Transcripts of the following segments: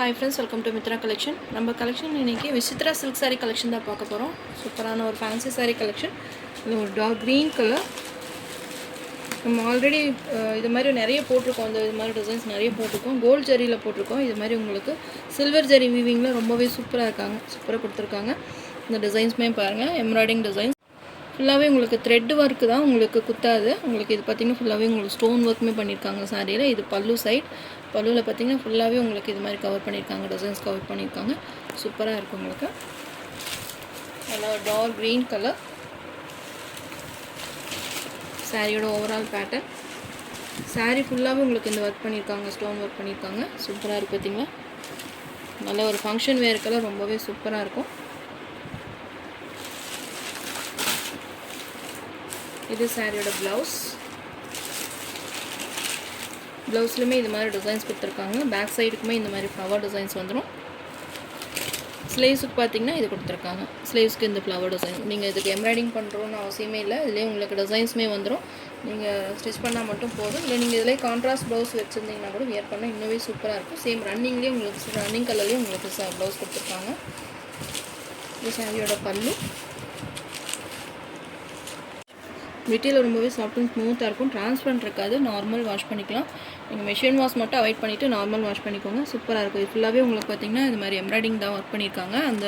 Hi friends, welcome to Mitra collection. நம்ம collection இன்னைக்கு Vichitra silk saree collection தான் பார்க்க போறோம். சூப்பரான ஒரு fancy saree collection. இது ஒரு dark green color. நம்ம ஆல்ரெடி இது மாதிரி நிறைய போட்டுருக்கோம். இது மாதிரி டிசைன்ஸ் நிறைய போட்டுருக்கோம். கோல்ட் ஜரியில போட்டுருக்கோம். இது மாதிரி உங்களுக்கு சில்வர் ஜரி வீவிங்ல ரொம்பவே சூப்பரா இருக்காங்க. சூப்பரா கொடுத்திருக்காங்க. இந்த டிசைன்ஸ்மே பாருங்க, எம்ப்ராய்டிங் டிசைன்ஸ். ஃபுல்லாவே உங்களுக்கு த்ரெட் வர்க் தான், உங்களுக்கு குத்தாது. உங்களுக்கு இது பாத்தீங்கன்னா ஃபுல்லாவே உங்களுக்கு ஸ்டோன் வர்க்மே பண்ணிருக்காங்க சாரியில. இது பல்லு சைடு. பல்லுல பாத்தீங்கன்னா ஃபுல்லாவே உங்களுக்கு இது மாதிரி கவர் பண்ணிருக்காங்க, டிசைன்ஸ் கவர் பண்ணிருக்காங்க. சூப்பரா இருக்கு உங்களுக்கு. நல்ல டார்க் green கலர். சாரியோட ஓவரால் பேட்டர்ன். சாரி ஃபுல்லாவே உங்களுக்கு இந்த வர்க் பண்ணிருக்காங்க, ஸ்டோன் வர்க் பண்ணிருக்காங்க. சூப்பரா இருக்கு பாத்தீங்களா? நல்ல ஒரு ஃபங்க்ஷன் வேர் கலர், ரொம்பவே சூப்பரா இருக்கும். இது சாரியோட ப்ளவுஸ். ப்ளவுஸ்லமே இந்த மாதிரி டிசைன்ஸ் கொடுத்திருக்காங்க. பேக் சைடுக்குமே இந்த மாதிரி ஃப்ளவர் டிசைன்ஸ் வந்துரும். ஸ்லீவ்ஸ்க்கு பாத்தீங்கன்னா இது கொடுத்திருக்காங்க. ஸ்லீவ்ஸ்க்கு இந்த ஃப்ளவர் டிசைன். நீங்க இதுக்கு எம்ப்ராய்டிங் பண்றோம்னு அவசியமே இல்ல. இதுலயே உங்களுக்கு டிசைன்ஸ்மே வந்துரும். நீங்க ஸ்டிட்ச் பண்ணா மட்டும் போதும். இல்ல நீங்க இதுலயே கான்ட்ராஸ்ட் ப்ளவுஸ் வெச்சிருந்தீங்கன்னா கூட வியர் பண்ணா இன்னுமே சூப்பரா இருக்கும். சேம் ரன்னிங்லயே உங்களுக்கு ரன்னிங் கலர்லயே உங்களுக்கு ப்ளவுஸ் கொடுத்திருக்காங்க. இது சாரியோட பல்லு. மெட்டீரியல் ரொம்பவே சாஃப்ட் அண்ட் ஸ்மூத்தாக இருக்கும். ட்ரான்ஸ்பரண்ட் இருக்காது. நார்மல் வாஷ் பண்ணிக்கலாம். நீங்கள் மெஷின் வாஷ் மட்டும் அவாய்ட் பண்ணிவிட்டு நார்மல் வாஷ் பண்ணிக்கோங்க. சூப்பராக இருக்கும். இது ஃபுல்லாகவே உங்களுக்கு பார்த்தீங்கன்னா இது மாதிரி எம்ப்ராய்டிங் தான் ஒர்க் பண்ணியிருக்காங்க. அந்த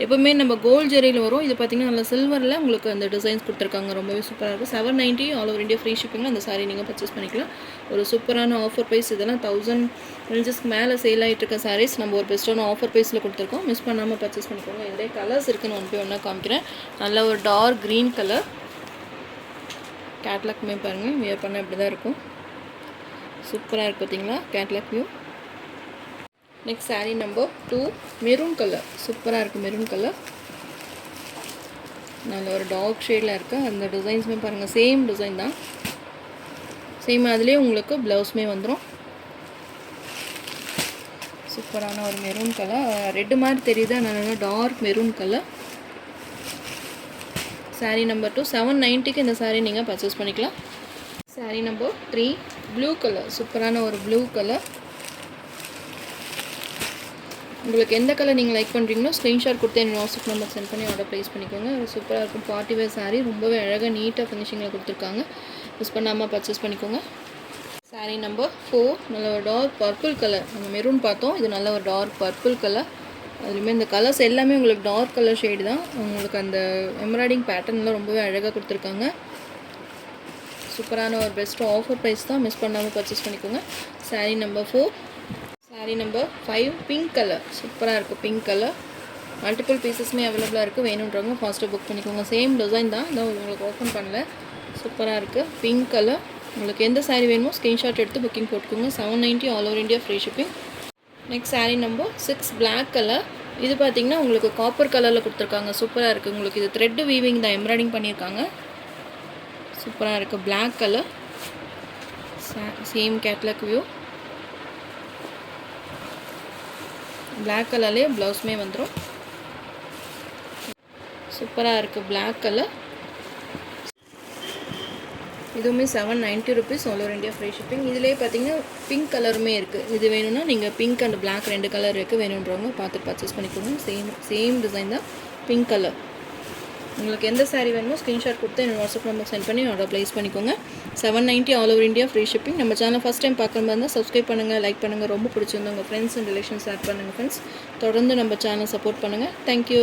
எப்போவுமே நம்ம கோல்ட் ஜெரியில் வரும். இது பார்த்தீங்கன்னா நல்ல சில்வரில் உங்களுக்கு அந்த டிசைன்ஸ் கொடுத்துருக்காங்க. ரொம்பவே சூப்பராக இருக்கும். 790 ஆல் ஓவர் இந்தியா ஃப்ரீ ஷிப்பிங்கில் அந்த சாரீ நீங்கள் பர்ச்சேஸ் பண்ணிக்கலாம். ஒரு சூப்பரான ஆஃபர் ப்ரைஸ். இதெல்லாம் 1000 ரேஞ்சஸ்க்கு மேலே சேல் ஆகிட்டு இருக்க சாரீஸ் நம்ம ஒரு பெஸ்ட்டான ஆஃபர் ப்ரைஸில் கொடுத்துருக்கோம். மிஸ் பண்ணாமல் பர்ச்சேஸ் பண்ணிக்கோங்க. இதிலே கலர்ஸ் இருக்குன்னு ஒன்று போய் ஒன்றா காமிக்கிறேன். நல்ல ஒரு டார்க் க்ரீன் கலர். கேட்லாக்மே பாருங்கள், வியர் பண்ண இப்படி தான் இருக்கும். சூப்பராக இருக்குது பார்த்தீங்களா catalogue view. Next sari number 2 maroon colour. சூப்பராக இருக்குது மெரூன் கலர். நல்ல ஒரு டார்க் ஷேடில் இருக்குது. அந்த டிசைன்ஸுமே பாருங்கள், சேம் டிசைன் தான். சேம் அதுலேயே உங்களுக்கு ப்ளவுஸ்மே வந்துடும். சூப்பரான ஒரு மெரூன் கலர். ரெட்டு மாதிரி தெரியுது, நல்ல dark maroon colour. Sari number 2 790க்கு இந்த சாரீ நீங்கள் பர்ச்சேஸ் பண்ணிக்கலாம். Sari number 3 blue colour. சூப்பரான ஒரு ப்ளூ கலர். உங்களுக்கு எந்த கலர் நீங்கள் லைக் பண்ணுறீங்களோ ஸ்க்ரீன்ஷாட் கொடுத்து என்னோட வாட்ஸ்அப் நம்பர் சென்ட் பண்ணி ஆர்டர் ப்ளேஸ் பண்ணிக்கோங்க. சூப்பராக இருக்கும். பார்ட்டி வேர் சாரீ ரொம்பவே அழகாக நீட்டாக ஃபினிஷிங்கில் கொடுத்துருக்காங்க. மிஸ் பண்ணாமல் பர்ச்சேஸ் பண்ணிக்கோங்க. சாரீ நம்பர் 4 நல்ல ஒரு டார்க் பர்பிள் கலர். நம்ம மெரூன் பார்த்தோம், இது நல்ல ஒரு டார்க் பர்பிள் கலர். அதுலேயுமே இந்த கலர்ஸ் எல்லாமே உங்களுக்கு டார்க் கலர் ஷேடு தான். உங்களுக்கு அந்த எம்ப்ராய்டிங் பேட்டர்ன்லாம் ரொம்பவே அழகாக கொடுத்துருக்காங்க. சூப்பரான ஒரு பெஸ்ட் ஆஃபர் ப்ரைஸ் தான். மிஸ் பண்ணாமல் பர்ச்சேஸ் பண்ணிக்கோங்க. Sari number 4. Sari number 5 pink colour. சூப்பராக இருக்குது பிங்க் கலர். மல்டிபிள் பீசஸ்மே அவைலபிளாக இருக்குது. வேணுன்றவங்க ஃபாஸ்ட்டாக புக் பண்ணிக்கோங்க. சேம் டிசைன் தான், இதான் உங்களுக்கு ஓப்பன் பண்ணல. சூப்பராக இருக்குது பிங்க் கலர். உங்களுக்கு எந்த சாரீ வேணுமோ ஸ்க்ரீன்ஷாட் எடுத்து புக்கிங் போட்டுக்கோங்க. 790 all over India free shipping. Next sari number 6 black colour. இது பார்த்தீங்கன்னா உங்களுக்கு காப்பர் கலரில் கொடுத்துருக்காங்க. சூப்பராக இருக்குது. உங்களுக்கு இது த்ரெட் வீவிங் தான், எம்ப்ராய்டிங் பண்ணியிருக்காங்க. சூப்பராக இருக்குது black colour. Same catalogue view. Black கலர்லேயே ப்ளவுஸ்மே வந்துடும். சூப்பராக இருக்குது பிளாக் கலர். இதுவுமே 790 rupees all over India free shipping. இதிலே பார்த்தீங்கன்னா பிங்க் கலருமே இருக்குது. இது வேணும்னா நீங்கள் பிங்க் அண்ட் பிளாக் 2 கலர் இருக்குது. வேணுன்றவங்க பார்த்து பர்ச்சேஸ் பண்ணிக்கோங்க. சேம் டிசைன் தான், பிங்க் கலர். உங்களுக்கு எந்த சாரீ வேணுமோ ஸ்க்ரீன்ஷாட் கொடுத்து என்னோட வாட்ஸ்அப் நம்பர் சென்ட் பண்ணி ஆர்டர் ப்ளேஸ் பண்ணிக்கோங்க. 790 all over India free shipping. நம்ம சேனல் ஃபஸ்ட் டைம் பார்க்குற மாதிரி இருந்தால் சப்ஸ்கிரைப் பண்ணுங்கள், லைக் பண்ணுங்கள். ரொம்ப பிடிச்சிருந்தா உங்கள் ஃப்ரெண்ட்ஸ் அண்ட் ரிலேஷன்ஸ் ஷேர் பண்ணுங்கள் ஃப்ரெண்ட்ஸ். தொடர்ந்து நம்ம சேனல் சப்போர்ட் பண்ணுங்கள். தேங்க்யூ.